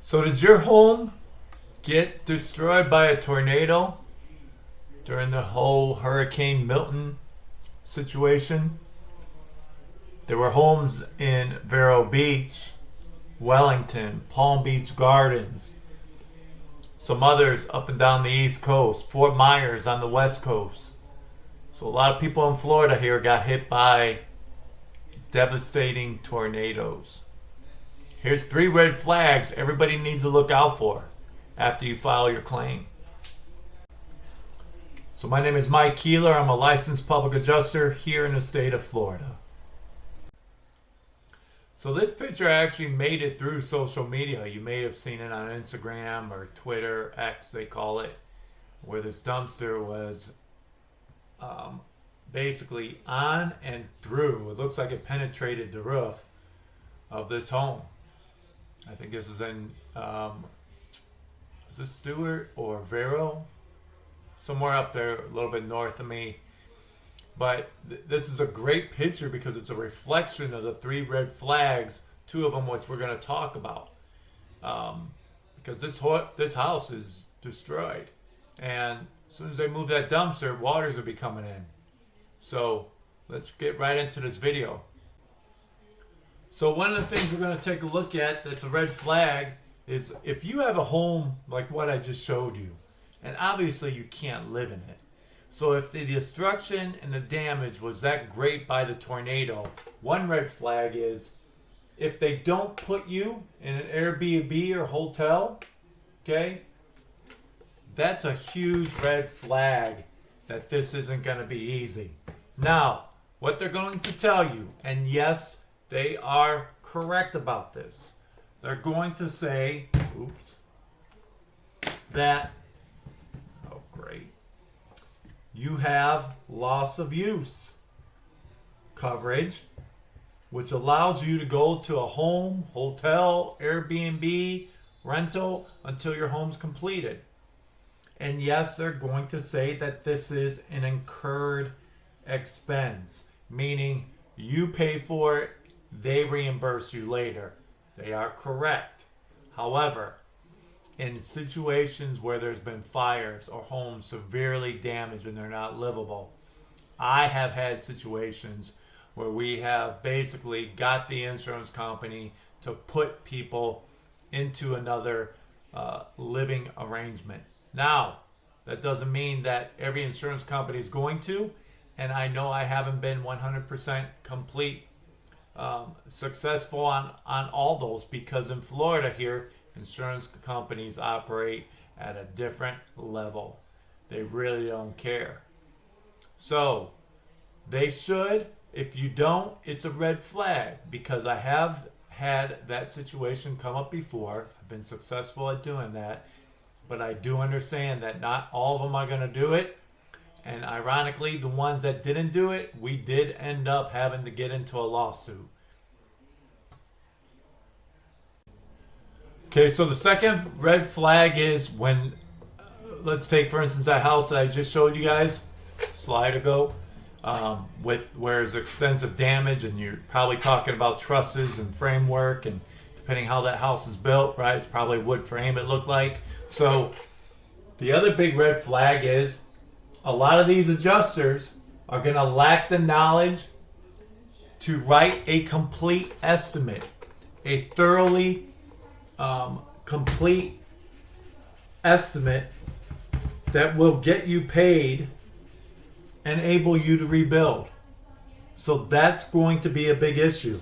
So did your home get destroyed by a tornado during the whole Hurricane Milton situation? There were homes in Vero Beach, Wellington, Palm Beach Gardens, some others up and down the East Coast, Fort Myers on the West Coast. So a lot of people in Florida here got hit by devastating tornadoes. Here's 3 red flags everybody needs to look out for after you file your claim. So my name is Mike Keeler. I'm a licensed public adjuster here in the state of Florida. So this picture actually made it through social media. You may have seen it on Instagram or Twitter, X they call it, where this dumpster was basically on and through. It looks like it penetrated the roof of this home. I think this is in, is this Stewart or Vero? Somewhere up there, a little bit north of me. But this is a great picture because it's a reflection of the 3 red flags, 2 of them which we're going to talk about. Because this house is destroyed. And as soon as they move that dumpster, waters will be coming in. So let's get right into this video. So one of the things we're going to take a look at that's a red flag is if you have a home like what I just showed you, and obviously you can't live in it. So if the destruction and the damage was that great by the tornado, one red flag is if they don't put you in an Airbnb or hotel, okay, that's a huge red flag that this isn't going to be easy. Now, what they're going to tell you, and yes, they are correct about this, they're going to say, that, oh great, you have loss of use coverage, which allows you to go to a home, hotel, Airbnb, rental until your home's completed. And yes, they're going to say that this is an incurred expense, meaning you pay for it, they reimburse you later. They are correct. However, in situations where there's been fires or homes severely damaged and they're not livable, I have had situations where we have basically got the insurance company to put people into another living arrangement. Now, that doesn't mean that every insurance company is going to, and I know I haven't been 100% complete successful on all those, because in Florida here, insurance companies operate at a different level. They really don't care. So they should. If you don't, it's a red flag, because I have had that situation come up before. I've been successful at doing that, but I do understand that not all of them are going to do it. And ironically, the ones that didn't do it, we did end up having to get into a lawsuit. Okay, so the second red flag is when, let's take for instance that house that I just showed you guys a slide ago, with where there's extensive damage, and you're probably talking about trusses and framework, and depending how that house is built, right, it's probably wood frame it looked like. So the other big red flag is a lot of these adjusters are going to lack the knowledge to write a complete estimate, a thoroughly complete estimate that will get you paid and enable you to rebuild. So that's going to be a big issue.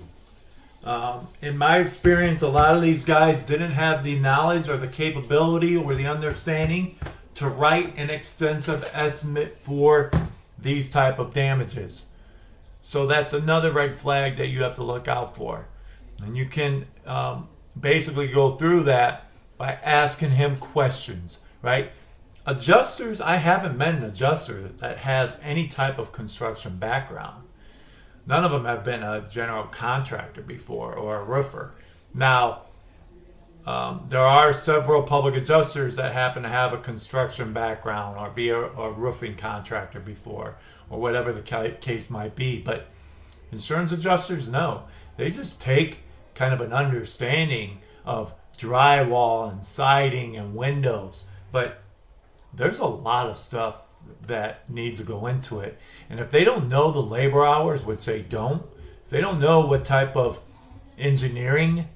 In my experience, a lot of these guys didn't have the knowledge or the capability or the understanding to write an extensive estimate for these type of damages. So that's another red flag that you have to look out for. And you can basically go through that by asking him questions, right? Adjusters, I haven't met an adjuster that has any type of construction background. None of them have been a general contractor before or a roofer. Now, there are several public adjusters that happen to have a construction background or be a roofing contractor before, or whatever the case might be. But insurance adjusters, no. They just take kind of an understanding of drywall and siding and windows. But there's a lot of stuff that needs to go into it. And if they don't know the labor hours, which they don't, if they don't know what type of engineering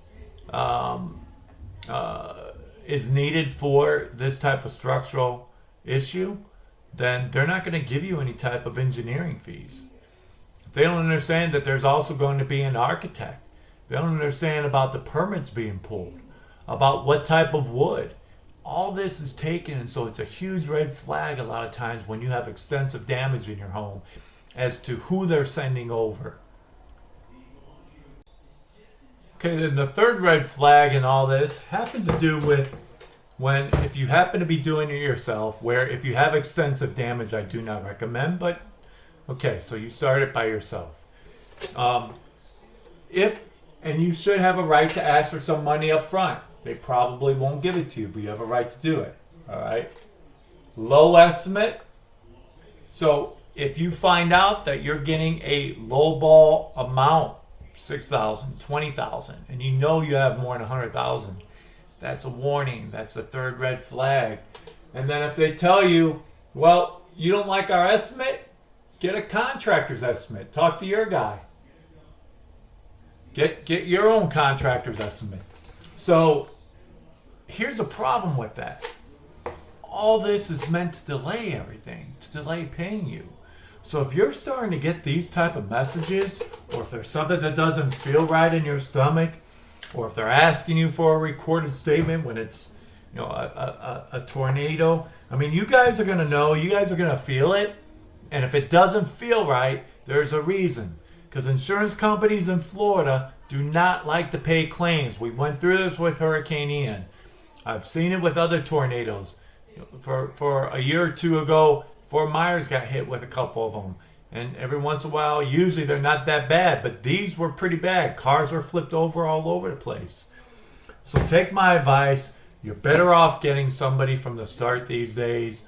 is needed for this type of structural issue, then they're not going to give you any type of engineering fees. If they don't understand that there's also going to be an architect, they don't understand about the permits being pulled, about what type of wood. All this is taken, and so it's a huge red flag a lot of times when you have extensive damage in your home as to who they're sending over. Okay, then the third red flag in all this has to do with if you happen to be doing it yourself, where if you have extensive damage, I do not recommend, but okay, so you start it by yourself. And you should have a right to ask for some money up front. They probably won't give it to you, but you have a right to do it. All right. Low estimate. So if you find out that you're getting a lowball amount, $6,000, $20,000, and you know you have more than $100,000, that's a warning. That's the third red flag. And then if they tell you, well, you don't like our estimate, get a contractor's estimate. Talk to your guy. Get your own contractor's estimate. So here's a problem with that. All this is meant to delay everything, to delay paying you. So if you're starting to get these type of messages, or if there's something that doesn't feel right in your stomach, or if they're asking you for a recorded statement when it's a tornado, I mean, you guys are going to know, you guys are going to feel it. And if it doesn't feel right, there's a reason. Because insurance companies in Florida do not like to pay claims. We went through this with Hurricane Ian. I've seen it with other tornadoes. For a year or two ago, Fort Myers got hit with a couple of them. And every once in a while, usually they're not that bad. But these were pretty bad. Cars were flipped over all over the place. So take my advice. You're better off getting somebody from the start these days.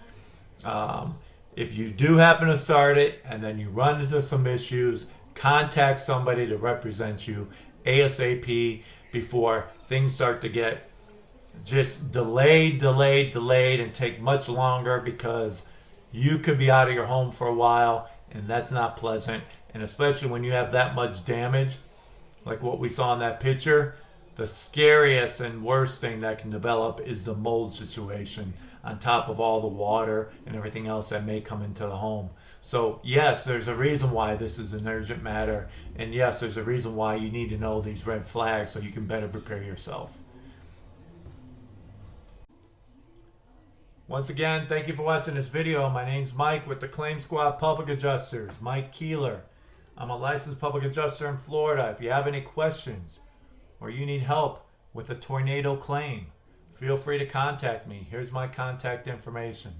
If you do happen to start it and then you run into some issues, contact somebody to represent you ASAP before things start to get just delayed and take much longer, because you could be out of your home for a while, and that's not pleasant. And especially when you have that much damage, like what we saw in that picture, the scariest and worst thing that can develop is the mold situation, on top of all the water and everything else that may come into the home. So yes, there's a reason why this is an urgent matter. And yes, there's a reason why you need to know these red flags so you can better prepare yourself. Once again, thank you for watching this video. My name's Mike with the Claim Squad Public Adjusters, Mike Keeler. I'm a licensed public adjuster in Florida. If you have any questions or you need help with a tornado claim, feel free to contact me. Here's my contact information.